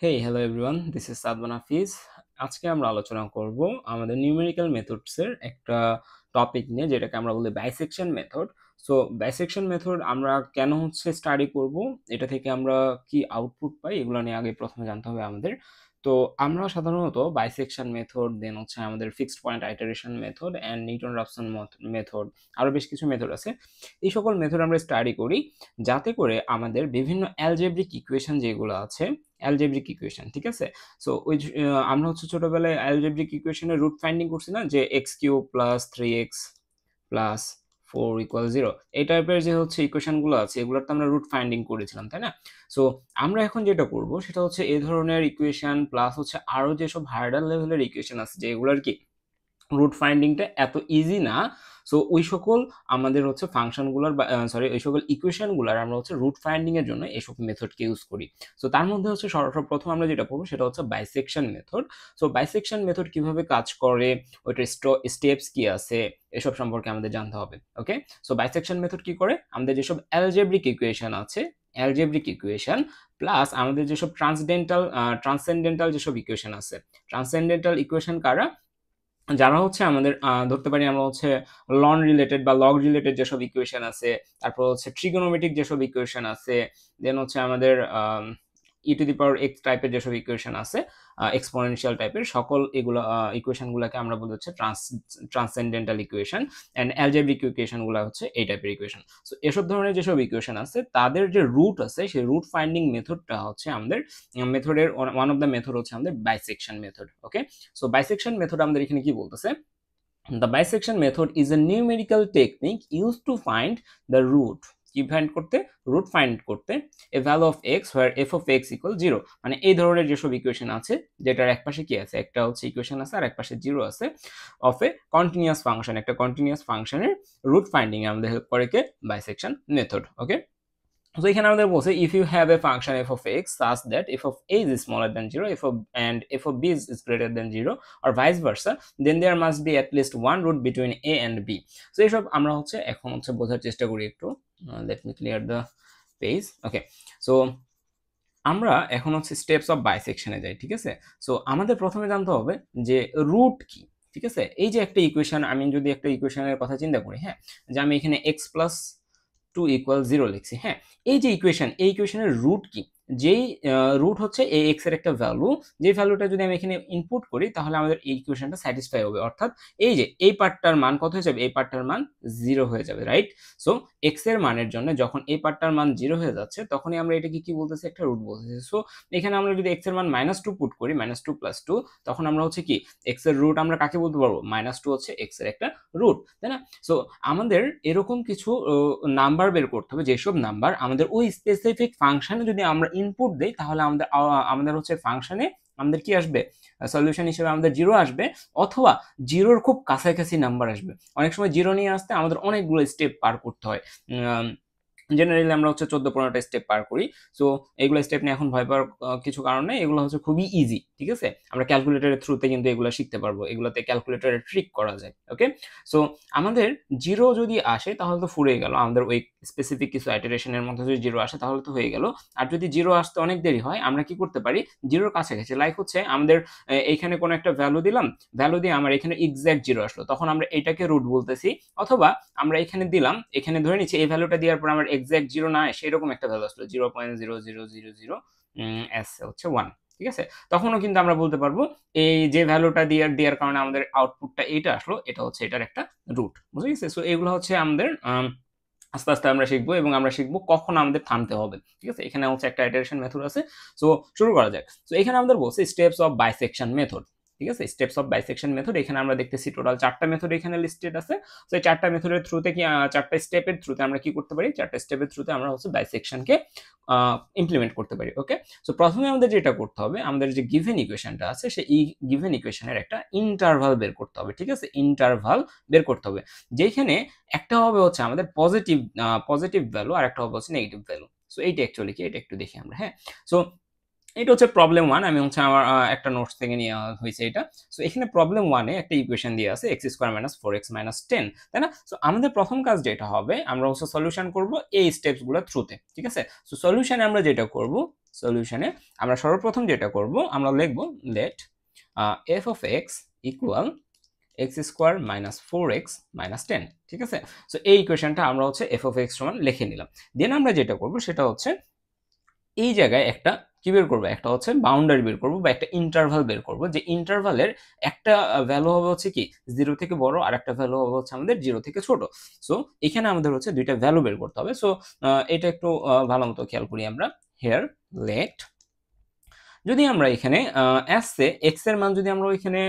Hey, hello everyone. This is Sadman Hafiz. আজকে আমরা আলোচনা করব আমাদের নিউমেরিক্যাল মেথডস এর একটা টপিক নিয়ে, যেটাকে আমরা বলি bisection method. So bisection method আমরা কেন স্টাডি করব, এটা থেকে আমরা কি আউটপুট পাই, এগুলো নিয়ে আগে প্রথমে জানতে হবে আমাদের। তো আমরা সাধারণত বাইসেকশন মেথড, দেন আমাদের fixed point iteration method and Newton Raphson method, আরো বেশ কিছু মেথড আছে। এই সকল মেথড আমরা স্টাডি করি যাতে করে আমাদের বিভিন্ন অ্যালজেব্রিক ইকুয়েশন যেগুলো আছে, অ্যালজেব্রিক ইকুয়েশন, ঠিক আছে। সো ওই আমরা ছোটবেলায় অ্যালজেব্রিক ইকুয়েশনের রুট ফাইন্ডিং করছি না, যে x cube plus 3x plus 4 equal 0, এই টাইপের যে ইকুয়েশনগুলো আছে, এগুলোর তো আমরা রুট ফাইন্ডিং করেছিলাম, তাই না? সো আমরা এখন যেটা করব সেটা এই ধরনের ইকুয়েশন প্লাস আরো যেসব হায়ার লেভেলের ইকুয়েশন আছে, যেগুলোর কি রুট ফাইন্ডিংটা এত ইজি না। সো ওই সকল আমাদের ফাংশনগুলোর ওই সকল ইকুয়েশনগুলোর আমরা রুট ফাইন্ডিং এর জন্য এইসব মেথডকে ইউজ করি। সো তার মধ্যে সর্বপ্রথম আমরা যেটা করবো সেটা bisection method. So bisection method কিভাবে কাজ করে, ওইটার স্টেপস কি আছে, এসব সম্পর্কে আমাদের জানতে হবে। ওকে, সো বাইসেকশন মেথড কি করে, আমাদের যেসব অ্যালজেব্রিক ইকুয়েশন আছে, অ্যালজেব্রিক ইকুয়েশন প্লাস আমাদের যেসব ট্রান্সেন্ডেন্টাল যেসব ইকুয়েশন আছে, ট্রান্সেন্ডেন্টাল ইকুয়েশন কারা, যারা আমাদের ধরতে পারি আমরা লন রিলেটেড বা লগ রিলেটেড যেসব ইকুয়েশন আছে, তারপর ট্রিগোনোমেট্রিক যেসব ইকুয়েশন আছে, দেন আমাদের ই টু দি পাওয়ার এক্স টাইপের যেসব ইকুয়েশন আছে, এক্সপোনেনশিয়াল টাইপের সকল এগুলো ইকুয়েশনগুলোকে আমরা বলি ট্রান্সেন্ডেন্টাল ইকুয়েশন, এন্ড অ্যালজেব্রিক ইকুয়েশনগুলো এই টাইপের ইকুয়েশন। সো এসব ধরনের যেসব ইকুয়েশন আছে তাদের যে রুট আছে, সেই রুট ফাইন্ডিং মেথডটা আমাদের মেথডের ওয়ান অফ দ্য মেথড আমাদের বাইসেকশন মেথড। ওকে, সো বাইসেকশন মেথড আমাদের এখানে কি বলতেছে, the bisection method is a numerical technique used to find the root, কি ফাইন্ড করতে, রুট ফাইন্ড করতে, a value of x where f of x equal 0। মানে এই ধরনের যেসব ইকুয়েশন আছে, যেটার এক পাশে কি আছে, একটা ইকুয়েশন আছে আর এক পাশে 0 আছে, অফ এ কন্টিনিউয়াস ফাংশন, একটা কন্টিনিউয়াস ফাংশনের রুট ফাইন্ডিং এ আমাদের হেল্প করে কে, বাইসেকশন মেথড। ওকে, so এখানে আমাদের বলছে if you have a function f of x such that f of a is smaller than 0 and f of b is greater than 0 or vice versa, then there must be at least one root between a and b. so এইসব আমরা এখন বোঝার চেষ্টা করি একটু। let me clear the page. okay, so আমরা এখন steps of বাইসেকশনে যাই, ঠিক আছে। সো আমাদের প্রথমে জানতে হবে যে রুট কি, ঠিক আছে। এই যে একটা ইকুয়েশন, আমি যদি একটা ইকুয়েশনের কথা চিন্তা করি, হ্যাঁ, যে আমি এখানে এক্স প্লাস 2 ইকুয়াল 0 লিখছি, হ্যাঁ, এই যে ইকুয়েশন, এই ইকুয়েশনের রুট কি, যেই রুট এই এক্স এর একটা ভ্যালু, যে ভ্যালুটা যদি আমি এখানে ইনপুট করি তাহলে আমাদের এই ইকুয়েশনটা স্যাটিসফাই হবে, অর্থাৎ এই যে এই পার্টটার মান কত হয়ে যাবে, এই পার্টটার মান 0 হয়ে যাবে, রাইট। সো এক্স এর মানের জন্য যখন এই পার্টটার মান 0 হয়ে যাচ্ছে, তখনই আমরা এটাকে কি বলতেছি, একটা রুট বলতেছি। সো এখানে আমরা যদি এক্স এর মান -2 পুট করি, -2 + 2, তখন আমরা কি এক্স এর রুট আমরা কাকে বলতে পারবো, -2 এক্স এর একটা রুট, তাই না। সো আমাদের এরকম কিছু নাম্বার বের করতে হবে, যেসব নাম্বার আমাদের ওই স্পেসিফিক ফাংশনে যদি আমরা ইনপুট দেই, তাহলে আমাদের ফাংশনে আমাদের কি আসবে, সলিউশন হিসেবে আমাদের 0 আসবে, অথবা 0-র খুব কাছাকাছি নাম্বার আসবে। অনেক সময় 0 নিয়ে আসতে আমাদের অনেকগুলো স্টেপ পার করতে হয়। জেনারেলি আমরা 14-15টা স্টেপ পার করি। সো এগুলো স্টেপ নিয়ে এখন ভয় পাওয়ার কিছু কারণ নেই, এগুলো খুবই ইজি, ঠিক আছে। আমরা ক্যালকুলেটরের থ্রুতে কিন্তু এগুলো শিখতে পারবো, এগুলোতে ক্যালকুলেটরের ট্রিক করা যায়। ওকে, সো আমাদের 0 যদি আসে তাহলে তো ফুরিয়ে গেল, আমাদের ওই স্পেসিফিক কিছু আইটারেশনের মধ্যে যদি 0 আসে তাহলে তো হয়ে গেল। আর যদি 0 আসতে অনেক দেরি হয়, আমরা কি করতে পারি, 0-র কাছাকাছি, লাইক আমাদের এইখানে কোনো একটা ভ্যালু দিলাম, ভ্যালু দিয়ে আমার এখানে এক্সাক্ট 0 আসলো, তখন আমরা এটাকে রুট বলতেছি। অথবা আমরা এখানে দিলাম, এখানে ধরে নিচ্ছি এই ভ্যালুটা দেওয়ার পর আমার এক্সাক্ট 0 না আসে, এরকম একটা ভ্যালু আসলো 0.0000 এস 1, ঠিক আছে, তখনও কিন্তু আমরা বলতে পারবো এই যে ভ্যালুটা দেওয়ার কারণে আমাদের আউটপুটটা এইটা আসলো, এটা এটার একটা রুট, বুঝে গেছে। সো এগুলো আমাদের আস্তে আস্তে আমরা শিখবো, এবং আমরা শিখবো কখন আমাদের থামতে হবে, ঠিক আছে। এখানে একটা ইটারেশন মেথড আছে। সো শুরু করা যাক। সো এখানে আমাদের বলছে স্টেপস অফ বাইসেকশন মেথড, ঠিক আছে, স্টেপস অফ বাইসেকশন মেথড। এখানে আমরা দেখতেছি টোটাল 4টা মেথড এখানে লিস্টেড আছে। সো এই 4টা মেথডের থ্রুতে কি 4টা স্টেপের থ্রুতে আমরা কি করতে পারি, 4টা স্টেপের থ্রুতে আমরা বাইসেকশনকে ইমপ্লিমেন্ট করতে পারি। ওকে, সো প্রথমে আমাদের যেটা করতে হবে, আমাদের যে গিভেন ইকুয়েশনটা আছে, সেই গিভেন ইকুয়েশনের একটা ইন্টারভাল বের করতে হবে, ঠিক আছে, ইন্টারভাল বের করতে হবে, যেখানে একটা হবে আমাদের পজিটিভ ভ্যালু, আর একটা হবে নেগেটিভ ভ্যালু। সো এইটা অ্যাকচুয়ালি কি, এটা একটু দেখি আমরা। হ্যাঁ, সো এটা হচ্ছে প্রবলেম 1, আমি হচ্ছে আমার একটা নোটস থেকে নেওয়া হয়েছে এটা। সো এখানে প্রবলেম 1 এ একটা ইকুয়েশন দিয়ে আছে x² - 4x - 10, তাই না? সো আমাদের প্রথম কাজ যেটা হবে, আমরা হচ্ছে সলিউশন করব এই স্টেপস গুলো থ্রুতে, ঠিক আছে? সো সলিউশনে আমরা যেটা করব, সলিউশনে আমরা সর্বপ্রথম যেটা করব, আমরা লিখব let f of x equal x² - 4x - 10, ঠিক আছে? সো এই ইকুয়েশনটা আমরা হচ্ছে f of x সমান লিখে নিলাম। দেন আমরা যেটা করব সেটা হচ্ছে এই জায়গায় একটা কি বের করব, একটা হচ্ছে বাউন্ডারি বের করব বা একটা ইন্টারভাল বের করব, যে ইন্টারভালের একটা ভ্যালু হবে হচ্ছে কি 0 থেকে বড়, আর একটা ভ্যালু হবে হচ্ছে আমাদের 0 থেকে ছোট। সো এখানে আমাদের হচ্ছে দুইটা ভ্যালু বের করতে হবে। সো এটা একটু ভালো মতো খেয়াল করি আমরা। হেয়ার লেট, যদি আমরা এখানে s এ x এর মান যদি আমরা ওইখানে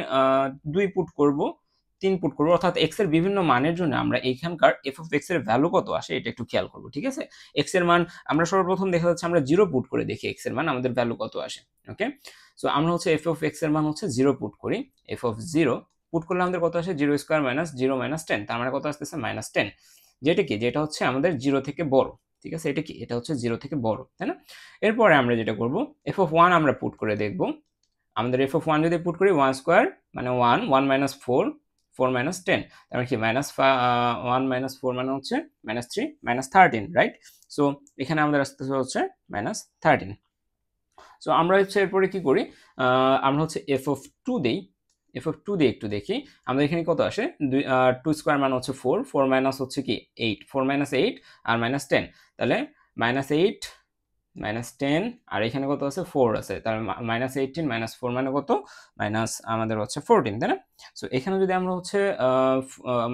2 পুট করব, 3 পুট করব, অর্থাৎ x এর বিভিন্ন মানের জন্য আমরা এইখানকার f of x এর ভ্যালু কত আসে এটা একটু খেয়াল করব, ঠিক আছে? x এর মান আমরা সর্বপ্রথম দেখা যাচ্ছে আমরা 0 পুট করে দেখি x এর মান আমাদের ভ্যালু কত আসে। ওকে, সো আমরা হচ্ছে f of x এর মান হচ্ছে 0 পুট করি। f of 0 পুট করলে আমাদের কত আসে, 0² - 0 - 10, তার মানে কত আসতেছে -10, যেটা কি, যেটা হচ্ছে আমাদের 0 থেকে বড়, ঠিক আছে? এটা কি, এটা হচ্ছে 0 থেকে বড়, তাই না? এরপরে আমরা যেটা করব, f of 1 আমরা পুট করে দেখব। আমাদের f of 1 যদি পুট করি, 1 স্কয়ার মানে 1, 1 - 4, 4 - 10, তার মানে কি 1 - 4 মানে হচ্ছে -3 -13, রাইট? সো এখানে আমাদের আসতেছে হচ্ছে -13। সো আমরা হচ্ছে এরপরে কি করি, আমরা হচ্ছে f of 2 দেই। f of 2 দিয়ে একটু দেখি আমাদের এখানে কত আসে। 2 স্কয়ার মানে হচ্ছে 4, 4 মাইনাস হচ্ছে কি 8, 4 - 8 আর -10, তাহলে -8 -10, আর এখানে কত আছে, 4 আছে, তার -18 -4 মানে কত, মাইনাস আমাদের হচ্ছে 14, তাই না? সো এখানে যদি আমরা হচ্ছে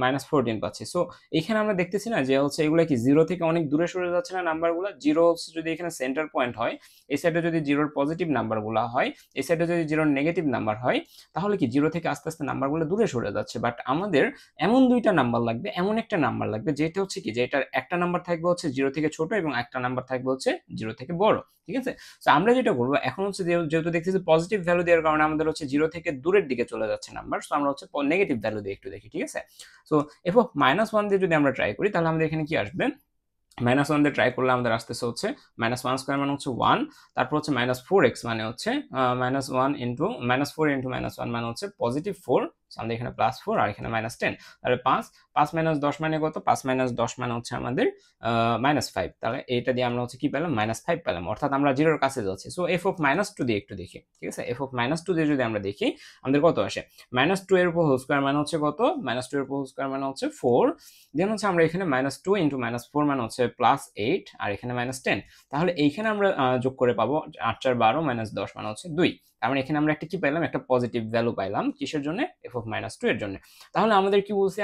-14 পাচ্ছি। সো এখানে আমরা দেখতেছি না যে হচ্ছে এগুলা কি 0 থেকে অনেক দূরে সরে যাচ্ছে না নাম্বারগুলো। 0 হচ্ছে যদি এখানে সেন্টার পয়েন্ট হয়, এই সাইডে যদি 0 পজিটিভ নাম্বারগুলো হয়, এই সাইডে যদি 0 নেগেটিভ নাম্বার হয়, তাহলে কি 0 থেকে আস্তে আস্তে নাম্বারগুলো দূরে সরে যাচ্ছে। বাট আমাদের এমন দুইটা নাম্বার লাগবে, এমন একটা নাম্বার লাগবে যেটা হচ্ছে কি, যে এটার একটা নাম্বার থাকবে হচ্ছে 0 থেকে ছোট এবং একটা নাম্বার থাকবে হচ্ছে 0 থেকে বড়, ঠিক আছে? সো আমরা যেটা করব এখন হচ্ছে, যেহেতু দেখতেছি পজিটিভ ভ্যালু দেওয়ার কারণে আমাদের হচ্ছে 0 থেকে দূরের দিকে চলে যাচ্ছে নাম্বার, সো আমরা হচ্ছে নেগেটিভ ভ্যালু দিয়ে একটু দেখি, ঠিক আছে? সো f of -1 দিয়ে যদি আমরা ট্রাই করি, তাহলে আমাদের এখানে কি আসবে, -1 দিয়ে ট্রাই করলে আমাদের আসতেছে হচ্ছে -1 স্কয়ার মানে হচ্ছে 1, তারপর হচ্ছে -4x মানে হচ্ছে -1 ইনটু -4 ইনটু -1 মানে হচ্ছে +4, আমাদের এখানে +4 আর এখানে -10, তাহলে 5 5 - 10 মানে কত, 5 - 10 মানে হচ্ছে আমাদের -5, তাহলে এটা দিয়ে আমরা হচ্ছে কি পেলাম, -5 পেলাম, অর্থাৎ আমরা 0 এর কাছে যাচ্ছি। সো f of -2 দিয়ে একটু দেখি, ঠিক আছে? f of -2 দিয়ে যদি আমরা দেখি আমাদের কত আসে, -2 এর উপর হোল স্কয়ার মানে হচ্ছে কত, -2 এর উপর হোল স্কয়ার মানে হচ্ছে 4, দেন হচ্ছে আমরা এখানে -2 ইনটু -4 মানে হচ্ছে +8 আর এখানে -10, তাহলে এইখানে আমরা যোগ করে পাবো 8 4 12 -10 মানে হচ্ছে 2। তার মানে এখানে আমরা একটা কি পেলাম, একটা পজিটিভ ভ্যালু পাইলাম, কিসের জন্য, f of -2 এর জন্য। তাহলে আমাদের কি বলছি,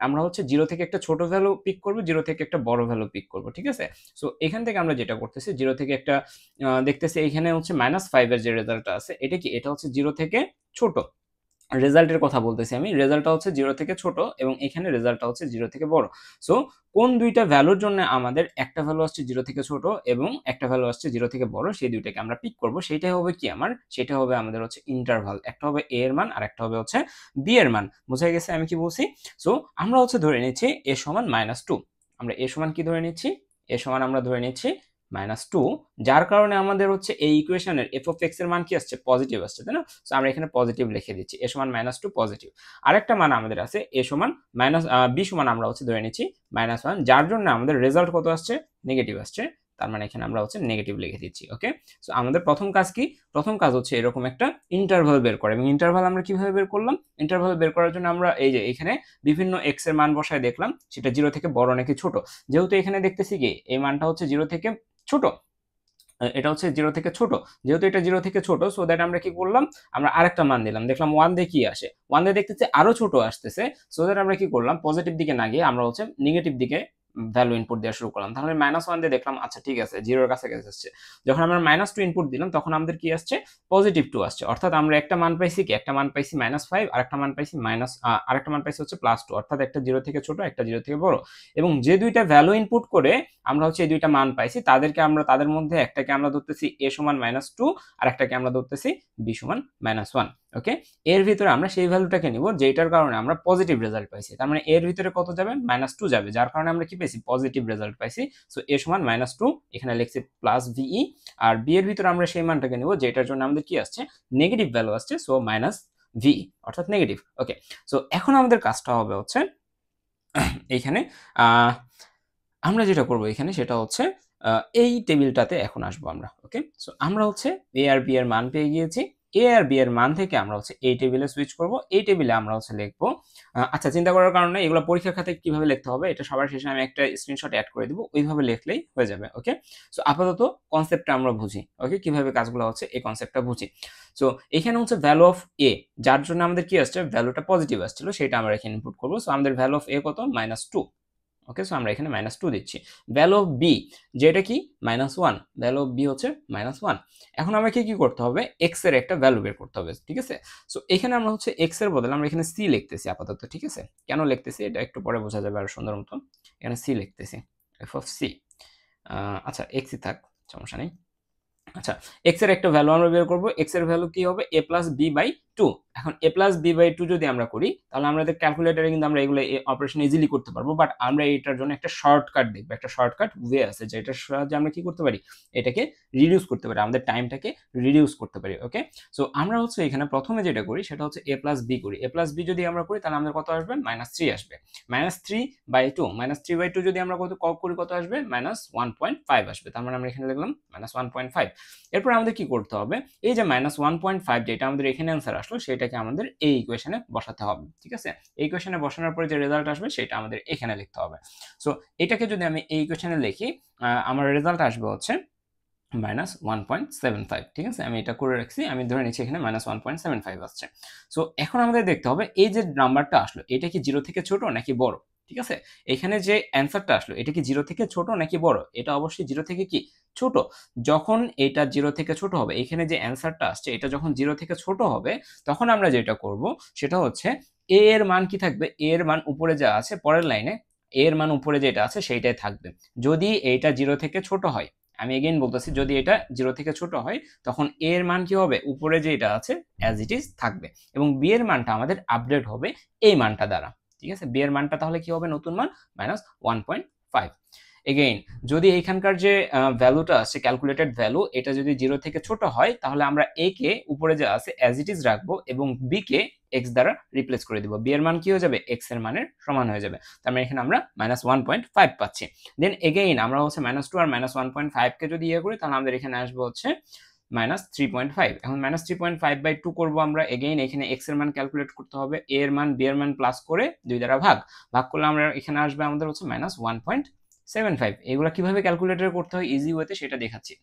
আমরা হচ্ছে 0 থেকে একটা ছোট ভ্যালু পিক করব, 0 থেকে একটা বড় ভ্যালু পিক করব, ঠিক আছে? সো এখান থেকে আমরা যেটা করতেছি, 0 থেকে একটা দেখতেছি এখানে হচ্ছে -5 এর যে রেজাল্টটা আছে, এটা কি, এটা হচ্ছে 0 থেকে ছোট। রেজাল্টের কথা বলতেছি আমি, রেজাল্টটা হচ্ছে 0 থেকে ছোট এবং এখানে রেজাল্টটা হচ্ছে 0 থেকে বড়। সো কোন দুইটা ভ্যালুর জন্য আমাদের একটা ভ্যালু আসছে 0 থেকে ছোট এবং একটা ভ্যালু আসছে 0 থেকে বড়, সেই দুইটাকে আমরা পিক করব। সেটাই হবে কি, সেটা হবে আমাদের হচ্ছে ইন্টারভাল। একটা হবে a এর মান আর একটা হবে হচ্ছে b এর মান। বোঝা গেছে আমি কি বলছি? সো আমরা হচ্ছে ধরে নিচ্ছি a সমান -2। আমরা a সমান কি ধরে নিচ্ছি, a সমান আমরা ধরে নিচ্ছি -2, যার কারণে আমাদের হচ্ছে এই ইকুয়েশনের f of x এর মান কি আসছে, পজিটিভ আসছে, তাই না? সো আমরা এখানে পজিটিভ লিখে দিচ্ছি, a সমান -2 পজিটিভ। আরেকটা মান আমাদের আছে a সমান b সমান আমরা হচ্ছে ধরে নিচ্ছি -1, যার জন্য আমাদের রেজাল্ট কত আসছে, নেগেটিভ আসছে, তার মানে এখানে আমরা হচ্ছে নেগেটিভ লিখে দিচ্ছি। ওকে, সো আমাদের প্রথম কাজ কি, প্রথম কাজ হচ্ছে এরকম একটা ইন্টারভাল বের করা। এবং ইন্টারভাল আমরা কিভাবে বের করলাম, ইন্টারভাল বের করার জন্য আমরা এই যে এখানে বিভিন্ন x এর মান বসায় দেখলাম সেটা 0 থেকে বড় নাকি ছোট। যেহেতু এখানে দেখতেছি কি এই মানটা হচ্ছে 0 থেকে ছোট, এটা হচ্ছে 0 থেকে ছোট, যেহেতু এটা 0 থেকে ছোট, সো দ্যাট আমরা কি করলাম, আমরা আরেকটা মান দিলাম, দেখলাম 1 দিয়ে কি আসে, 1 দিয়ে দেখতেছি আরো ছোট আসতেছে, সো দ্যাট আমরা কি করলাম, পজিটিভ দিকে না গিয়ে আমরা হচ্ছে নেগেটিভ দিকে ভ্যালু ইনপুট দেওয়া শুরু করলাম। তাহলে -1 দিয়ে দেখলাম আচ্ছা ঠিক আছে 0 এর কাছে আসছে। যখন আমরা -2 ইনপুট দিলাম তখন আমাদের কি আসছে, +2 আসছে, অর্থাৎ আমরা একটা মান পাইছি কি, একটা মান পাইছি -5 আর একটা মান পাইছি আরেকটা মান পাইছি হচ্ছে +2, অর্থাৎ একটা 0 থেকে ছোট একটা 0 থেকে বড়। এবং যে দুইটা ভ্যালু ইনপুট করে আমরা হচ্ছে এই দুইটা মান পাইছি, তাদের মধ্যে একটাকে আমরা ধরতেছি a সমান -2 আর একটাকে আমরা ধরতেছি b সমান -1। ওকে, এর ভিতরে আমরা সেই ভ্যালুটাকে নিব যেটার কারণে আমরা পজিটিভ রেজাল্ট পাইছি। তার মানে এর ভিতরে কত যাবে, -2 যাবে, যার কারণে আমরা কি পেয়েছি, পজিটিভ রেজাল্ট পাইছি। সো এ সমান -2, এখানে লিখছি প্লাস ভিই। আর বি এর ভিতরে আমরা সেই মানটাকে নিব যেটার জন্য আমাদের কি আসছে, নেগেটিভ ভ্যালু আসছে, সো -ভিই অর্থাৎ নেগেটিভ। ওকে, সো এখন আমাদের কাজটা হবে হচ্ছে এইখানে আমরা যেটা করব এখানে সেটা হচ্ছে এই টেবিলটাতে এখন আসবো আমরা। ওকে, সো আমরা হচ্ছে এ আর বি এর মান পেয়ে গিয়েছি। এ আর বি এর মান থেকে আমরা হচ্ছে এই টেবিলে সুইচ করব। এই টেবিলে আমরা হচ্ছে লিখবো, আচ্ছা চিন্তা করার কারণে এগুলো পরীক্ষার খাতায় কিভাবে লিখতে হবে এটা সবার শেষে আমি একটা স্ক্রিনশট অ্যাড করে দিব, ওইভাবে লিখলেই হয়ে যাবে। ওকে, সো আপাতত কনসেপ্টটা আমরা বুঝি। ওকে, কিভাবে কাজগুলো হচ্ছে এই কনসেপ্টটা বুঝি। সো এখানে হচ্ছে ভ্যালু অফ এ, যার জন্য আমাদের কি আসছে, ভ্যালুটা পজিটিভ আসছিল, সেটা আমরা এখানে ইনপুট করব। সো আমাদের ভ্যালু অফ এ কত, -2। ওকে, সো আমরা এখানে -2 দিচ্ছি। ভ্যালু অফ বি, যেটা কি -1, ভ্যালু অফ বি হচ্ছে -1। এখন আমাকে কি করতে হবে, এক্স এর একটা ভ্যালু বের করতে হবে, ঠিক আছে। সো এখানে আমরা হচ্ছে এক্স এর বদলে আমরা এখানে সি লিখতেছি আপাতত, ঠিক আছে। কেন লিখতেছি এটা একটু পরে বোঝা যাবে আরো সুন্দর মতো। এখানে সি লিখতেছি, এফ অফ সি। আচ্ছা এক্সই থাক, সমস্যা নেই। আচ্ছা, এক্স এর একটা ভ্যালু আমরা বের করব। এক্স এর ভ্যালু কি হবে, a প্লাস বি বাই 2। এখন a প্লাস বি বাই 2 যদি আমরা করি তাহলে আমাদের ক্যালকুলেটরে কিন্তু আমরা এগুলো অপারেশন ইজিলি করতে পারবো, বাট আমরা এটার জন্য একটা শর্টকাট দেখব, একটা শর্টকাট ওয়ে আছে যেটার সাহায্যে আমরা কি করতে পারি, এটাকে রিডিউস করতে পারি, আমাদের টাইমটাকে রিডিউস করতে পারি। ওকে, সো আমরা হচ্ছে এখানে প্রথমে যেটা করি সেটা হচ্ছে a প্লাস বি করি। a প্লাস বি যদি আমরা করি তাহলে আমাদের কত আসবে, -3 আসবে। -3/2, -3/2 যদি আমরা কত করি কত আসবে, -1.5 আসবে। তার মানে আমরা এখানে লিখলাম -1.5। এরপর আমাদের কি করতে হবে, এই যে -1.5 যেটা আমাদের এখানে অ্যান্সার আসলো সেটাকে আমাদের এই ইকুয়েশনে বসাতে হবে, ঠিক আছে। এই ইকুয়েশনে বসানোর পরে যে রেজাল্ট আসবে সেটা আমাদের এখানে লিখতে হবে। সো এটাকে যদি আমি এই ইকুয়েশনে লিখি, আমার রেজাল্ট আসবে হচ্ছে -1.75, ঠিক আছে। আমি এটা করে রাখছি, আমি ধরে নিচ্ছি এখানে -1.75 আসছে। সো এখন আমাদের দেখতে হবে এই যে নাম্বারটা আসলো এটা কি 0 থেকে ছোট নাকি বড়, ঠিক আছে। এখানে যে অ্যান্সারটা আসলো এটা কি 0 থেকে ছোট নাকি বড়, এটা অবশ্যই 0 থেকে কি ছোট। যখন এটা 0 থেকে ছোট হবে, এখানে যে অ্যান্সারটা আসছে এটা যখন 0 থেকে ছোট হবে, তখন আমরা যেটা করব সেটা হচ্ছে a এর মান কি থাকবে, a এর মান উপরে যা আছে পরের লাইনে, a এর মান উপরে যেটা আছে সেইটাই থাকবে। যদি এইটা 0 থেকে ছোট হয়, আমি এগেইন বলতেছি, যদি এটা 0 থেকে ছোট হয় তখন a এর মান কি হবে, উপরে যেটা আছে অ্যাজ ইট ইজ থাকবে, এবং b এর মানটা আমাদের আপডেট হবে এই মানটা দ্বারা, ঠিক আছে। b এর মানটা তাহলে কি হবে, নতুন মান -1.5। এগেইন যদি এইখানকার যে ভ্যালুটা আছে ক্যালকুলেটেড ভ্যালু, এটা যদি 0 থেকে ছোট হয় তাহলে আমরা a কে উপরে যা আছে অ্যাজ ইট ইজ রাখবো এবং b কে x দ্বারা রিপ্লেস করে দিব। b এর মান কি হয়ে যাবে, x এর মানের সমান হয়ে যাবে। তার মানে এখানে আমরা -1.5 পাচ্ছি। দেন এগেইন আমরা হচ্ছে -2 আর -1.5 কে যদি ইয়ে করি তাহলে আমাদের এখানে আসবে হচ্ছে -3.5। এখন -3.5/2 করব আমরা। এগেইন এখানে x এর মান ক্যালকুলেট করতে হবে, a এর মান b এর মান প্লাস করে 2 দ্বারা ভাগ করলে আমরা এখানে আসবে আমাদের হচ্ছে -1.75। এগুলা কিভাবে ক্যালকুলেটরে করতে হয় ইজি ওয়েতে সেটা দেখাচ্ছি।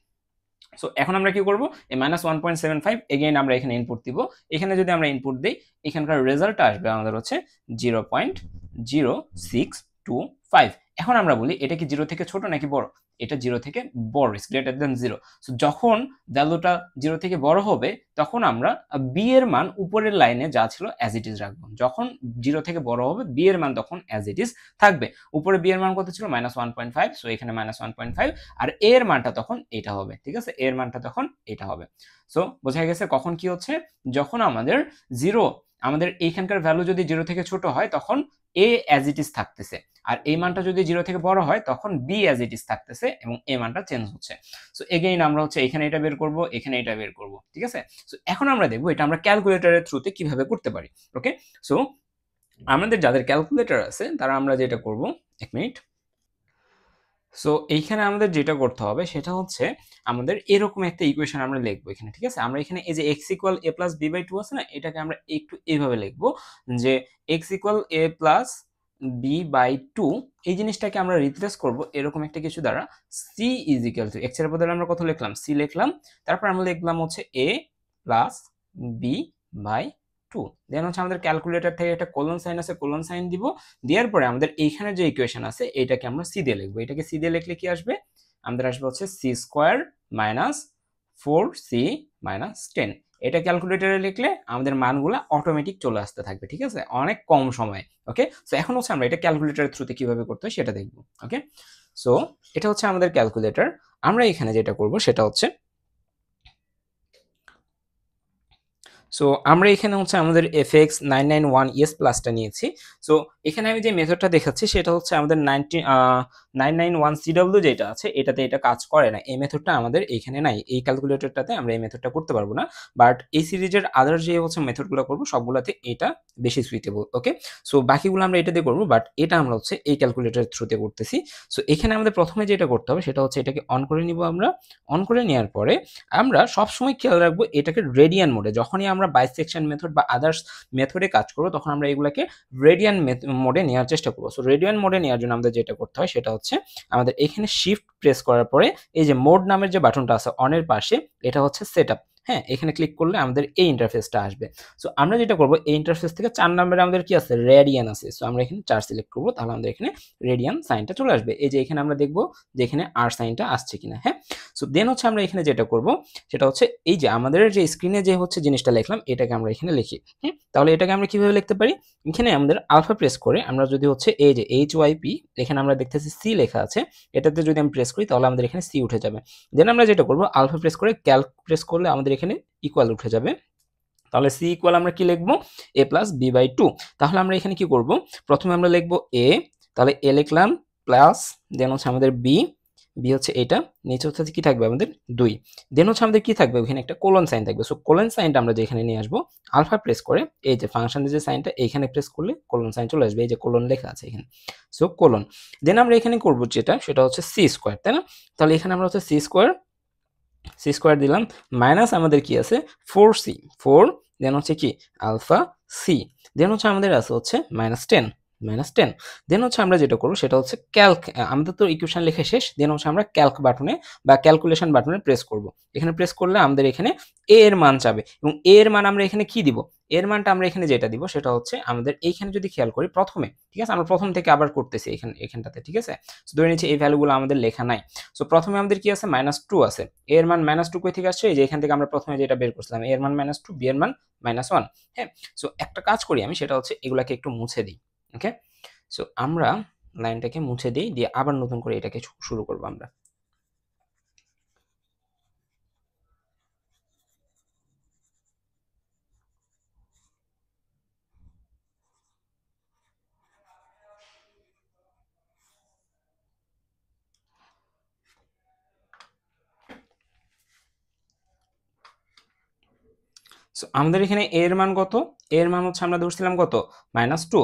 সো এখন আমরা কি করব, এই -1.75 এগেইন আমরা এখানে ইনপুট দিব। এখানে যদি আমরা ইনপুট দেই এখানকার রেজাল্টটা আসবে আমাদের হচ্ছে 0.0625। এখন আমরা বলি এটা কি 0 থেকে ছোট নাকি বড়, এটা 0 থেকে বড়, ইজ গ্রেটার দ্যান 0। সো যখন ভ্যালুটা 0 থেকে বড় হবে তখন আমরা b এর মান উপরের লাইনে যা ছিল অ্যাজ ইট ইজ রাখবো। যখন 0 থেকে বড় হবে b এর মান তখন অ্যাজ ইট ইজ থাকবে। উপরে b এর মান কত ছিল, -1.5, সো এখানে -1.5, আর a এর মানটা তখন এটা হবে, ঠিক আছে। a এর মানটা তখন এটা হবে। সো বোঝা গেছে কখন কি হচ্ছে, যখন আমাদের 0, আমাদের এইখানকার ভ্যালু যদি 0 থেকে ছোট হয় তখন a অ্যাজ ইট ইজ থাকতেছে, আর এই মানটা যদি 0 থেকে বড় হয় তখন b অ্যাজ ইট ইজ থাকতেছে এবং a মানটা চেঞ্জ হচ্ছে। সো এগেইন আমরা হচ্ছে এখানে এটা বের করব, এখানে এটা বের করব, ঠিক আছে। সো এখন আমরা দেখব এটা আমরা ক্যালকুলেটরের থ্রুতে কিভাবে করতে পারি। ওকে, সো আমাদের যাদের ক্যালকুলেটর আছে তারা আমরা যেটা করব, এক মিনিট। সো এইখানে আমাদের যেটা করতে হবে সেটা হচ্ছে আমাদের এরকম একটা ইকুয়েশন আমরা লিখবো এখানে, ঠিক আছে। আমরা এখানে এই যে x equal a plus b by 2 আছে না, এটাকে আমরা একটু এইভাবে লিখবো যে x equal a plus b by 2, এই জিনিসটাকে আমরা রিপ্লেস করব এরকম একটা কিছু দ্বারা, c is equal to, x এর বদলে আমরা কত লিখলাম, c লিখলাম, তারপর আমরা লিখলাম হচ্ছে a প্লাস b বাই 2। দেন হচ্ছে আমাদের ক্যালকুলেটর থেকে একটা কোলন সাইন আছে, কোলন সাইন দিব, দেওয়ার পরে আমাদের এইখানে যে ইকুয়েশন আছে এটাকে আমরা সি দিয়ে লিখবো। এটাকে সি দিয়ে লিখলে কি আসবে, আমাদের আসবে হচ্ছে C square minus 4c minus 10। এটা ক্যালকুলেটরে লিখলে আমাদের মানগুলা অটোমেটিক চলে আসতে থাকবে, ঠিক আছে, অনেক কম সময়ে। ওকে, সো এখন হচ্ছে আমরা এটা ক্যালকুলেটরের থ্রুতে কিভাবে করতে হয় সেটা দেখবো। ওকে, সো এটা হচ্ছে আমাদের ক্যালকুলেটর। আমরা এখানে যেটা করব সেটা হচ্ছে, সো আমরা এখানে হচ্ছে আমাদের fx 991 প্লাসটা নিয়েছি। সো এখানে আমি যে মেথডটা দেখাচ্ছি সেটা হচ্ছে আমাদের 991 যেটা আছে এটাতে এটা কাজ করে না। এই মেথডটা আমাদের এখানে নাই, এই ক্যালকুলেটরটাতে আমরা এই মেথডটা করতে পারবো না। বাট এই সিরিজের আদার যে হচ্ছে মেথডগুলো করবো সবগুলোতে এটা বেশি সুইটেবল। ওকে, সো বাকিগুলো আমরা এটা দিয়ে করবো, বাট এটা আমরা হচ্ছে এই ক্যালকুলেটরের থ্রুতে করতেছি। সো এখানে আমাদের প্রথমে যেটা করতে হবে সেটা হচ্ছে এটাকে অন করে নিব। আমরা অন করে নেওয়ার পরে আমরা সবসময় খেয়াল রাখবো এটাকে রেডিয়ান মোডে, যখনই আমরা বাইসেকশন মেথড বা আদার্স মেথডে কাজ করবো তখন আমরা এগুলাকে রেডিয়ান মোডে নেওয়ার চেষ্টা করবো। সো রেডিয়ান মোডে নেওয়ার জন্য আমাদের যেটা করতে হয় সেটা হচ্ছে আমাদের এখানে শিফট প্রেস করার পরে এই যে মোড নামের যে বাটনটা আছে অনের পাশে, এটা হচ্ছে সেট আপ। হ্যাঁ, এখানে ক্লিক করলে আমাদের এই ইন্টারফেসটা আসবে। সো আমরা যেটা করবো এই ইন্টারফেস থেকে 4 নম্বরে আমাদের কি আছে, রেডিয়ান আছে। সো আমরা এখানে 4 সিলেক্ট করবো, তাহলে আমাদের এখানে রেডিয়ান সাইনটা চলে আসবে। এই যে এখানে আমরা দেখবো যে এখানে আর সাইনটা আসছে কিনা। হ্যাঁ, সো দেন হচ্ছে আমরা এখানে যেটা করব সেটা হচ্ছে এই যে আমাদের যে স্ক্রিনে যে হচ্ছে জিনিসটা লিখলাম এটাকে আমরা এখানে লিখি। তাহলে এটাকে আমরা কিভাবে লিখতে পারি, এখানে আমাদের আলফা প্রেস করে আমরা যদি হচ্ছে এই যে HYP, এখানে আমরা দেখতেছি সি লেখা আছে, এটাতে যদি আমি প্রেস করি তাহলে আমাদের এখানে সি উঠে যাবে। দেন আমরা যেটা করব আলফা প্রেস করে ক্যালক প্রেস করলে আমাদের এখানে ইকুয়াল উঠে যাবে। তাহলে সি ইকুয়াল আমরা কি লিখবো, a প্লাস বি বাই 2। তাহলে আমরা এখানে কি করব, প্রথমে আমরা লিখবো a, তাহলে a লিখলাম, প্লাস দেন হচ্ছে আমাদের বি, বি হচ্ছে এটা, নিচে হচ্ছে কি থাকবে আমাদের 2, দেন হচ্ছে আমাদের কি থাকবে ওখানে একটা কোলন সাইন থাকবে। সো কোলন সাইনটা আমরা যেখানে নিয়ে আসবো, আলফা প্রেস করে এই যে ফাংশনের যে সাইনটা এইখানে প্রেস করলে কোলন সাইন চলে আসবে, এই যে কোলন লেখা আছে এখানে। সো কোলন, দেন আমরা এখানে করবো যেটা সেটা হচ্ছে সি স্কোয়ার, তাই না? তাহলে এখানে আমরা হচ্ছে সি স্কোয়ার দিলাম, মাইনাস আমাদের কি আছে 4c, 4 দেন হচ্ছে কি আলফা সি, দেন হচ্ছে আমাদের আছে হচ্ছে -10 দেন হচ্ছে আমরা যেটা করবো সেটা হচ্ছে ক্যালক, আমাদের তো ইকুয়েশন লেখা শেষ, দেন হচ্ছে আমরা ক্যালক বাটনে বা ক্যালকুলেশন বাটনে প্রেস করব। এখানে প্রেস করলে আমাদের এখানে এ এর মান চাবে, এবং এ এর মান আমরা এখানে কি দিব, এর মানটা আমরা এখানে যেটা দিব সেটা হচ্ছে আমাদের এইখানে যদি খেয়াল করি প্রথমে, ঠিক আছে, আমরা প্রথম থেকে আবার করতেছি এখানটাতে, ঠিক আছে। ধরে নিচ্ছি এই ভ্যালুগুলো আমাদের লেখা নাই। সো প্রথমে আমাদের কি আছে, -2 আছে, এর মান -2 কই থেকে আসছে, এই যে এখান থেকে আমরা প্রথমে যেটা বের করছিলাম, এর মান -2, বি এর মান -1। হ্যাঁ, সো একটা কাজ করি আমি, সেটা হচ্ছে এগুলাকে একটু মুছে দিই। ওকে, সো আমরা লাইনটাকে মুছে দিই, দিয়ে আবার নতুন করে এটাকে শুরু করবো আমরা। সো আমাদের এখানে এর মান কত, এর মান হচ্ছে আমরা ধরছিলাম কত, -2।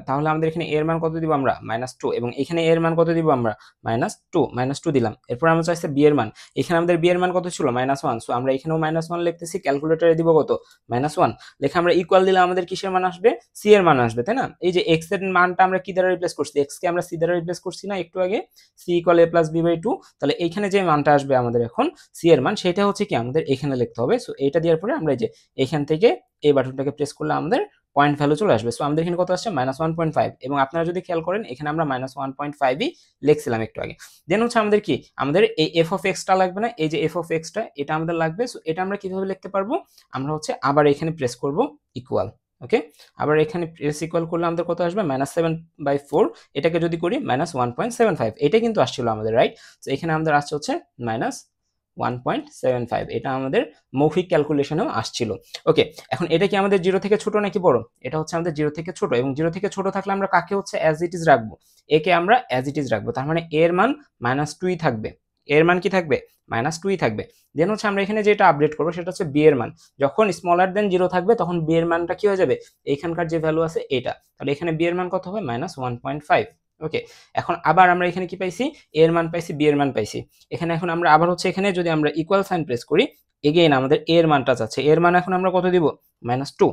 তাহলে আমাদের এখানে এর মান কত দিব আমরা, -2, এবং এখানে এর মান কত দিব আমরা, -2 দিলাম। এরপর আমরা চাইছে বি এর মান, এখানে আমাদের বি এর মান কত ছিল, -1। সো আমরা এখানেও -1 লিখতেছি, ক্যালকুলেটরে দিব কত, -1 লেখা আমরা ইকুয়াল দিলে আমাদের কিসের মান আসবে, সি এর মান আসবে, তাই না? এই যে এক্স এর মানটা আমরা কি দ্বারা রিপ্লেস করছি, এক্স কে আমরা সি দ্বারা রিপ্লেস করছি না একটু আগে, C equal a plus B by 2। তাহলে এইখানে যে মানটা আসবে আমাদের এখন সি এর মান, সেটা হচ্ছে কি আমাদের এখানে লিখতে হবে। সো এইটা দেওয়ার পরে আমরা এই যে এখান থেকে এই বাটনটাকে প্রেস করলে আমাদের পয়েন্ট ভ্যালু চলে আসবে। সো আমাদের এখানে কত আসছে, -1.5, এবং আপনারা যদি খেয়াল করেন এখানে আমরা -1.5ই লিখছিলাম একটু আগে। দেন হচ্ছে আমাদের কি, আমাদের এই এফ অফ এক্সটা লাগবে না, এই যে এফ অফ এক্সটা এটা আমাদের লাগবে। সো এটা আমরা কিভাবে লিখতে পারবো, আমরা হচ্ছে আবার এখানে প্রেস করব ইকুয়াল। ওকে, আবার এখানে প্রেস ইকুয়াল করলে আমাদের কত আসবে, -7/4, এটাকে যদি করি -1.75, এটা কিন্তু আসছিল আমাদের, রাইট? তো এখানে আমাদের আসছে হচ্ছে -1.75, এটা আমাদের মৌখিক ক্যালকুলেশনেও আসছিল। ওকে, এখন এটা কি আমাদের 0 থেকে ছোট নাকি বড়, এটা হচ্ছে আমাদের 0 থেকে ছোট, এবং 0 থেকে ছোট থাকলে আমরা কাকে হচ্ছে অ্যাজ ইট ইজ রাখবো, একে আমরা অ্যাজ ইট ইজ রাখবো। তার মানে এর মান -2ই থাকবে, এর মান কি থাকবে, -2ই থাকবে। দেন হচ্ছে আমরা এখানে যেটা আপডেট করবো সেটা হচ্ছে বি এর মান, যখন স্মলার দেন 0 থাকবে তখন বি এর মানটা কি হয়ে যাবে, এইখানকার যে ভ্যালু আছে এটা, তাহলে এখানে বি এর মান কত হবে, -1.5। ওকে, এখন আবার আমরা এখানে কি পাইছি, এর মান পাইছি, বি এর মান পাইছি। এখানে এখন আমরা আবার হচ্ছে এখানে যদি আমরা ইকুয়াল সাইন প্রেস করি, এগেইন আমাদের এর মানটা চাচ্ছে, এর মান এখন আমরা কত দিব, -2।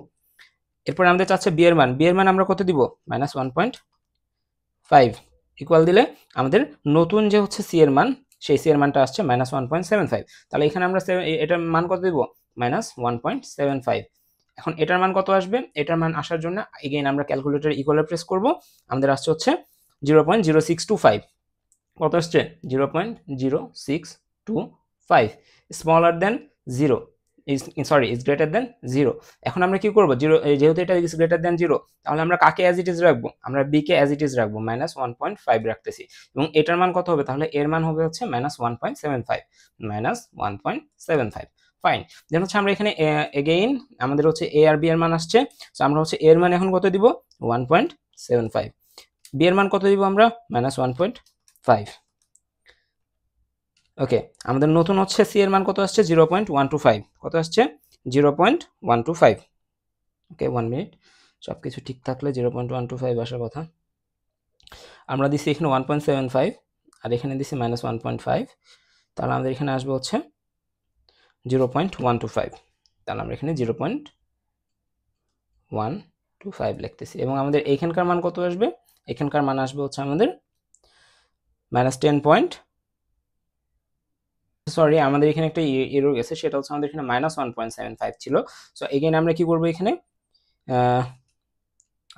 এরপর আমাদের চাচ্ছে বি এর মান, বি এর মান আমরা কত দিব, -1.5। ইকুয়াল দিলে আমাদের নতুন যে হচ্ছে সি এর মান, সেই সি এর মানটা আসছে -1.75। তাহলে এখানে আমরা এটার মান কত দিব, -1.75। এখন এটার মান কত আসবে, এটার মান আসার জন্য এগেইন আমরা ক্যালকুলেটর ইকুয়ালে প্রেস করব, আমাদের আসছে হচ্ছে 0.0625। কত আসছে, 0.0625, smaller then 0, is greater than 0। এখন আমরা কি করবো, যেহেতু এটা ইজ গ্রেটার দেন 0, তাহলে আমরা কাকে অ্যাজ ইট ইজ রাখবো, আমরা বি কে অ্যাজ ইট ইজ রাখবো, -1.5 রাখতেছি, এবং এটার মান কত হবে, তাহলে এর মান হবে হচ্ছে -1.75, -1.75। ফাইন। দেন হচ্ছে আমরা এখানে এগেইন আমাদের হচ্ছে এ আর বি এর মান আসছে, সো আমরা হচ্ছে এর মান এখন কত দিব 1.75, বি এর মান কত দিব আমরা -1.5। ওকে, আমাদের নতুন হচ্ছে সি এর মান কত আসছে 0.125, কত আসছে 0.125। ওকে 1 মিনিট, সব কিছু ঠিক থাকলে 0.125 আসার কথা। আমরা দিছি এখানে 1.75 আর এখানে দিছি -1.5, তাহলে আমাদের এখানে আসবে হচ্ছে 0.125, তাহলে আমরা এখানে 0.125 লিখতেছি এবং আমাদের এখানকার মান কত আসবে, এখানকার মান আসবে হচ্ছে আমাদের -10 সরি আমাদের এখানে একটা এরর গেছে, সেটা হচ্ছে আমাদের এখানে -1.75 ছিল। সো এগেইন আমরা কি করব এখানে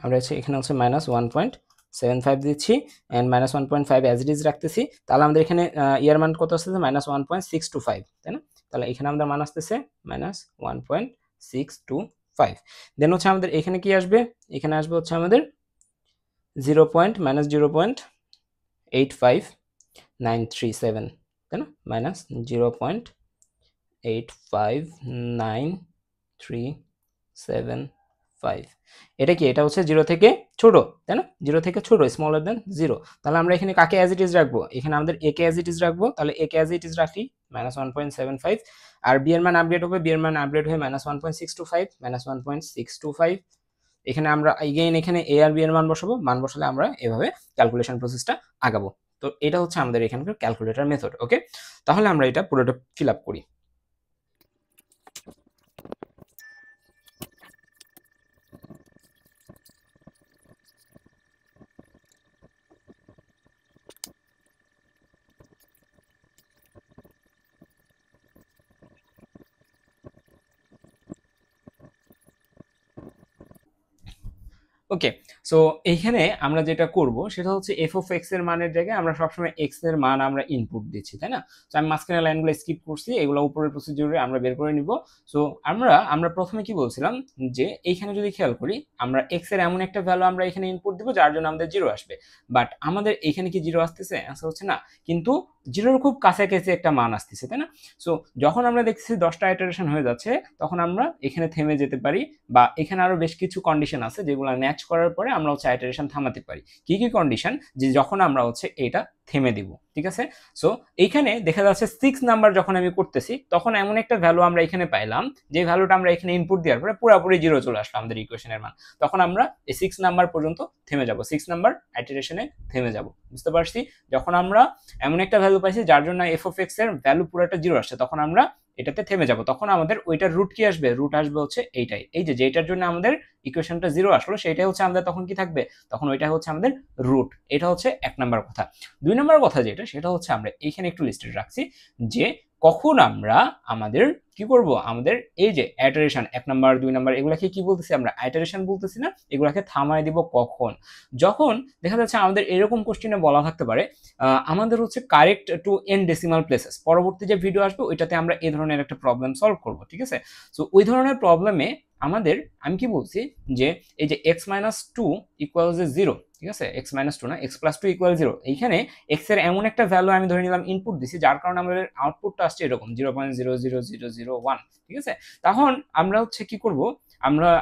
আমরা এখানে হচ্ছে -1.75 দিচ্ছি এন্ড -1.5 অ্যাজ ইট ইজ রাখতেছি, তাহলে আমাদের এখানে ইয়ার মান কত আসছে -1.625, তাই না? তাহলে এখানে আমাদের মান আসতেছে -1.625। দেন হচ্ছে আমাদের এখানে কি আসবে, এখানে আসবে হচ্ছে আমাদের -0.85937, তাই না? -0.85935, এটা কি, এটা হচ্ছে 0 থেকে ছোট, তাই না? 0 থেকে ছোট, স্মলার দেন 0। তাহলে আমরা এখানে কাকে অ্যাজ ইট ইজ রাখবো, এখানে আমাদের এ কে অ্যাজ ইট ইজ রাখবো, তাহলে এ কে অ্যাজ ইট ইজ রাখি -1.75 আর বি এর মান আপডেট হবে, বি এর মান আপডেট হয়ে -1.625, এখানে আমরা এগেইন এখানে এ আর বি এর মান বসাবো, মান বসালে আমরা এভাবে ক্যালকুলেশন প্রসেসটা আগাবো। তো এটা হচ্ছে আমাদের এখানকার ক্যালকুলেটর মেথড। ওকে, তাহলে আমরা এটা পুরোটা ফিল আপ করি। ওকে, সো এইখানে আমরা যেটা করব সেটা হচ্ছে এফ অফ এক্স এর মানের জায়গায় আমরা সবসময় এক্স এর মান আমরা ইনপুট দিচ্ছি, তাই না? তো আমি মাঝখানে লাইনগুলো স্কিপ করছি, এগুলো উপরের প্রসিডিউরে আমরা বের করে নিব। সো আমরা প্রথমে কি বলছিলাম যে এইখানে যদি খেয়াল করি আমরা এক্স এর এমন একটা ভ্যালু আমরা এখানে ইনপুট দিব যার জন্য আমাদের 0 আসবে, বাট আমাদের এখানে কি 0 আসতেছে? অ্যান্সার হচ্ছে না, কিন্তু 0-র খুব কাছাকাছি একটা মান আসতেছে, তাই না? সো যখন আমরা দেখছি 10টা ইটারেশন হয়ে যাচ্ছে তখন আমরা এখানে থেমে যেতে পারি, বা এখানে আরো বেশ কিছু কন্ডিশন আছে যেগুলো ম্যাচ করার পরে আমরা হচ্ছে আইটারেশন থামাতে পারি। কি কি কন্ডিশন? যে যখন আমরা হচ্ছে এটা থেমে দিব, ঠিক আছে? সো এইখানে দেখা যাচ্ছে 6 নাম্বার যখন আমি করতেছি তখন এমন একটা ভ্যালু আমরা এখানে পাইলাম যে ভ্যালুটা আমরা এখানে ইনপুট দেওয়ার পরে পুরোপুরি 0 চলে আসলো আমাদের ইকুয়েশনের মান, তখন আমরা এই 6 নাম্বার পর্যন্ত থেমে যাব, 6 নাম্বার আইটারেশনে থেমে যাব। বুঝতে পারছি? যখন আমরা এমন একটা ভ্যালু পাইছি যার জন্য এফ অফ এক্স এর ভ্যালু পুরোটা 0 আসছে তখন আমরা এটাতে থেমে যাব, তখন আমাদের ওইটার রুট কি আসবে? রুট আসবে হচ্ছে এইটাই, এই যে যেটার জন্য আমাদের ইকুয়েশনটা 0 আসলো সেটাই হচ্ছে আমাদের তখন কি থাকবে, তখন ওইটা হচ্ছে আমাদের রুট। এটা হচ্ছে 1 নাম্বার কথা। 2 নাম্বার কথা যেটা, সেটা হচ্ছে আমরা এইখানে একটু লিস্টেড রাখছি যে কখন আমরা আমাদের কি করব, আমাদের এই যে আইটারেশন 1 নাম্বার 2 নাম্বার এগুলাকে কি বলতেছি আমরা? আইটারেশন বলতেছি না, এগুলাকে থামায় দিব কখন? যখন দেখা যাচ্ছে আমাদের এরকম কোশ্চেনে বলা থাকতে পারে আমাদের হচ্ছে correct to N decimal places, পরবর্তী যে ভিডিও আসবে ওইটাতে আমরা এই ধরনের একটা প্রবলেম সলভ করব, ঠিক আছে? সো ওই ধরনের প্রবলেমে আমাদের আমি কি বলছি যে এই যে x - 2 ইকুয়ালস 0, ঠিক আছে? x - 2 না, x + 2 = 0, এইখানে x এর এমন একটা ভ্যালু আমি ধরে নিলাম ইনপুট দিছি যার কারণে আমাদের আউটপুটটা আসছে এরকম 0.00001, ঠিক আছে? তখন আমরা হচ্ছে কি করব,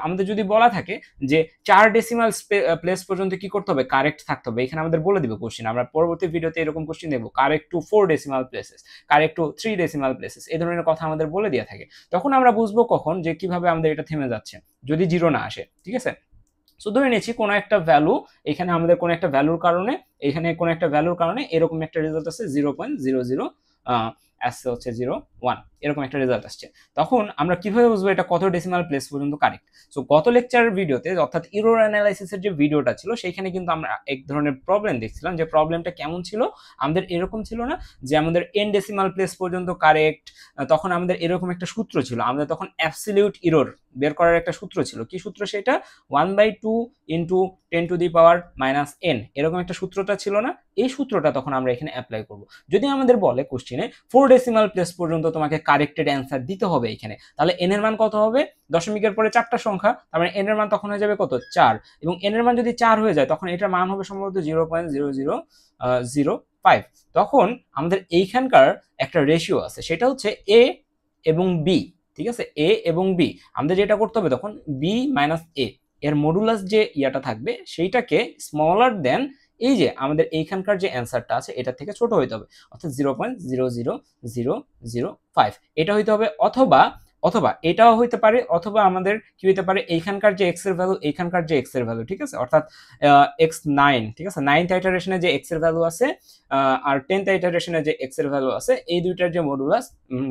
আমাদের যদি বলা থাকে যে 4 ডেসিমাল প্লেস পর্যন্ত কি করতে হবে? কারেক্ট থাকতে হবে। এখানে আমাদের বলে দিবে কোশ্চেন, আমরা পরবর্তী ভিডিওতে এরকম কোশ্চেন দেখব, correct to 4 decimal places, correct to 3 decimal places, এই ধরনের কথা আমাদের বলে দেওয়া থাকে। তখন আমরা বুঝবো কখন যে কিভাবে আমাদের এটা থেমে যাচ্ছে যদি 0 না আসে, ঠিক আছে? সো ধরে নিয়েছি কোনো একটা ভ্যালু, এখানে আমাদের কোনো একটা ভ্যালুর কারণে, এখানে কোনো একটা ভ্যালুর কারণে এরকম একটা রেজাল্ট আছে 0.00 আসছে হচ্ছে 01, এরকম একটা রেজাল্ট আসছে। তখন আমরা কিভাবে বুঝবো এটা কত ডেসিমাল প্লেস পর্যন্ত কারেক্ট? সো গত লেকচারের ভিডিওতে অর্থাৎ এরর অ্যানালাইসিসের যে ভিডিওটা ছিল সেখানে কিন্তু আমরা এক ধরনের প্রবলেম দেখছিলাম, যে প্রবলেমটা কেমন ছিল, আমাদের এরকম ছিল না যে আমাদের এন ডেসিমাল প্লেস পর্যন্ত কারেক্ট, তখন আমাদের এরকম একটা সূত্র ছিল, আমাদের তখন অ্যাবসলিউট এরর বের করার একটা সূত্র ছিল। কি সূত্র সেটা? 1/2 ইন্টু 10⁻⁻n, এরকম একটা সূত্রটা ছিল না? এই সূত্রটা তখন আমরা এখানে অ্যাপ্লাই করব। যদি আমাদের বলে কোশ্চেনে 4 ডেসিমাল প্লেস পর্যন্ত তোমাকে কারেক্টেড অ্যান্সার দিতে হবে এখানে, তাহলে n এর মান কত হবে? দশমিকের পরে 4টা সংখ্যা, তার মানে n এর মান তখন হয়ে যাবে কত? 4, এবং n এর মান যদি 4 হয়ে যায় তখন এটার মান হবে সম্ভবত 0.0005। তখন আমাদের এইখানকার একটা রেশিও আছে, সেটা হচ্ছে a এবং বি, ঠিক আছে, এ এবং বি, আমাদের যেটা করতে হবে তখন বি মাইনাস এ এর মডুলাস যে ইয়াটা থাকবে সেইটাকে স্মলার দেন এই যে আমাদের এইখানকার যে অ্যান্সারটা আছে এটা থেকে ছোট হইতে হবে, অর্থাৎ 0.00005 এটা হইতে হবে, অথবা অথবা এটাও হইতে পারে, অথবা আমাদের কি হইতে পারে এইখানকার যে এক্স এর ভ্যালু এইখানকার যে এক্স এর ভ্যালু, ঠিক আছে, অর্থাৎ x9, ঠিক আছে, 9th ইটারেশনে যে এক্স এর ভ্যালু আছে আর 10th ইটারেশনে যে এক্স এর ভ্যালু আছে এই দুইটার যে মডুলাস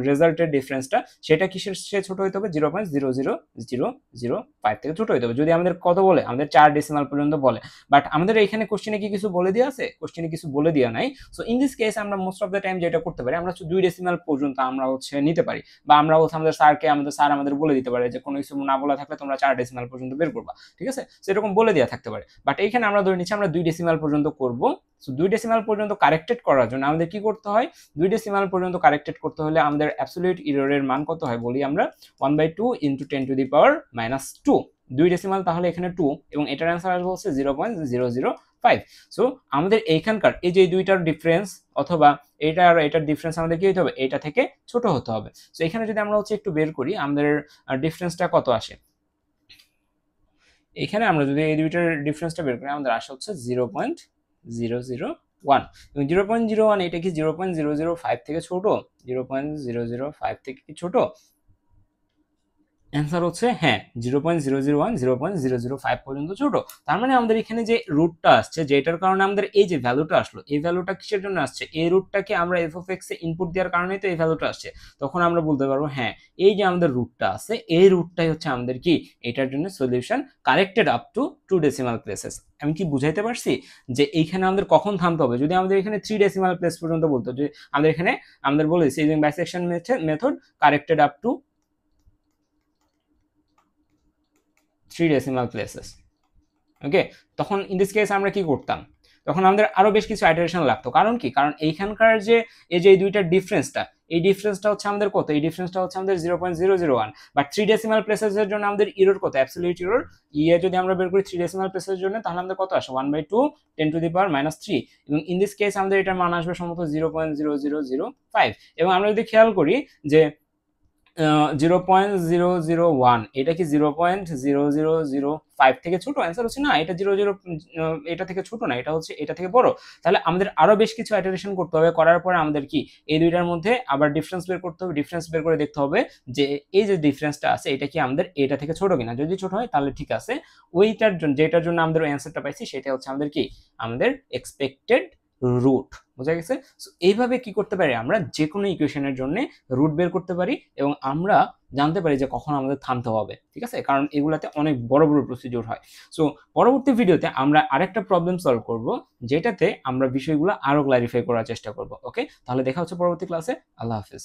রেজাল্টের ডিফারেন্সটা সেটা কিসের চেয়ে ছোট হইতে হবে, 0.00005 থেকে ছোট হইতে হবে। যদি আমাদের কত বলে, আমাদের 4 ডেসিমাল পর্যন্ত বলে, বাট আমাদের এখানে কোশ্চেনে কি কিছু বলে দেওয়া আছে, কোশ্চেনে কিছু বলে দেওয়া নাই। সো ইন দিস কেস আমরা মোস্ট অফ দ্য টাইম যেটা করতে পারি, আমরা 2 ডেসিমাল পর্যন্ত আমরা নিতে পারি, বা আমরা আমাদের স্যারকে স্যার আমাদের বলে দিতে পারে যে কোনো কিছু না বলা থাকলে তোমরা 4 ডেসিমাল পর্যন্ত বের করবা, ঠিক আছে, সেরকম বলে দেওয়া থাকতে পারে। বাট এইখানে আমরা ধরে নিচ্ছি আমরা 2 ডেসিমাল পর্যন্ত করব। সো 2 ডেসিমাল পর্যন্ত কারেক্টেড করার জন্য আমাদের কি করতে হয়, 2 ডেসিমাল পর্যন্ত কারেক্টেড করতে হলে আমাদের অ্যাবসলিউট এররের মান কত হয় বলি আমরা, 1/2 ইন্টু 10⁻²। 2 ডেসিমাল তাহলে এখানে 2 এবং এটার অ্যান্সার আসবে হচ্ছে 0.005। সো আমাদের এইখানকার এই যে দুইটার ডিফারেন্স অথবা এটা আর এটার ডিফারেন্স আমাদের কি হতে হবে, এটা থেকে ছোট হতে হবে। সো এখানে যদি আমরা একটু বের করি আমাদের ডিফারেন্সটা কত আসে, এখানে আমরা যদি এই দুইটার ডিফারেন্সটা বের করি আমাদের আসে হচ্ছে 0.001 এবং 0.01 এটা কি 0.005 থেকে ছোট, 0.005 থেকে কি ছোট, অ্যান্সার হচ্ছে হ্যাঁ 0.001 0.005 পর্যন্ত ছোট। তার মানে আমাদের এখানে যে রুটটা আসছে যেটার কারণে আমাদের এই যে ভ্যালুটা আসলো, এই ভ্যালুটা কিসের জন্য আসছে, এই রুটটাকে আমরা F of x A input দেওয়ার কারণেই তো এই ভ্যালুটা আসছে। তখন আমরা বলতে পারবো হ্যাঁ এই যে আমাদের রুটটা আছে এই রুটটাই হচ্ছে আমাদের কি এটার জন্য solution corrected up two 2 decimal places. আমি কি বুঝাইতে পারছি যে এইখানে আমাদের কখন থামতে হবে, যদি আমাদের এখানে 3 ডেসিমাল প্লেস পর্যন্ত বলতো, যে আমাদের এখানে আমাদের বলেছি using bisection method corrected up to 3 decimal places, okay, তখন ইন দিস কেস আমরা কি করতাম, তখন আমাদের আরো বেশ কিছু আইটারেশন লাগতো। কারণ কি, কারণ এইখানকার যে এই যে দুইটার ডিফারেন্সটা, এই ডিফারেন্সটা হচ্ছে আমাদের কত, এই ডিফারেন্সটা হচ্ছে আমাদের 0.001, বাট 3 ডেসিমাল প্লেসেসের জন্য আমাদের এরর কত, অ্যাবসলিউট এরর যদি আমরা বের করি 3 ডেসিমাল প্লেসেসের জন্য তাহলে আমাদের কত আসে 1/2 10⁻³ এবং ইন দিস কেস আমাদের এটার মান আসবে সম্ভবত 0.0005। এবং আমরা যদি খেয়াল করি যে 0.001 এটা কি 0.0005 থেকে ছোট, অ্যান্সার হচ্ছে না, এটা 00 এটা থেকে ছোট না, এটা হচ্ছে এটা থেকে বড়। তাহলে আমাদের আরো বেশ কিছু আইটারেশন করতে হবে, করার পরে আমাদের কি এই দুইটার মধ্যে আবার ডিফারেন্স বের করতে হবে, ডিফারেন্স বের করে দেখতে হবে যে এই যে ডিফারেন্সটা আছে এটা কি আমাদের এটা থেকে ছোট কিনা, যদি ছোট হয় তাহলে ঠিক আছে, ওইটার জন্য যেটার জন্য আমাদের অ্যান্সারটা পাইছি সেটা হচ্ছে আমাদের কি আমাদের এক্সপেক্টেড রুট। বোঝা গেছে? এইভাবে কি করতে পারি, আমরা যে কোনো ইকুয়েশনের জন্য রুট বের করতে পারি এবং আমরা জানতে পারি যে কখন আমাদের থামতে হবে, ঠিক আছে, কারণ এগুলাতে অনেক বড় বড় প্রসিডিউর হয়। সো পরবর্তী ভিডিওতে আমরা আরেকটা প্রবলেম সলভ করব যেটাতে আমরা বিষয়গুলো আরো ক্লারিফাই করার চেষ্টা করব। ওকে, তাহলে দেখা হচ্ছে পরবর্তী ক্লাসে। আল্লাহ হাফিজ।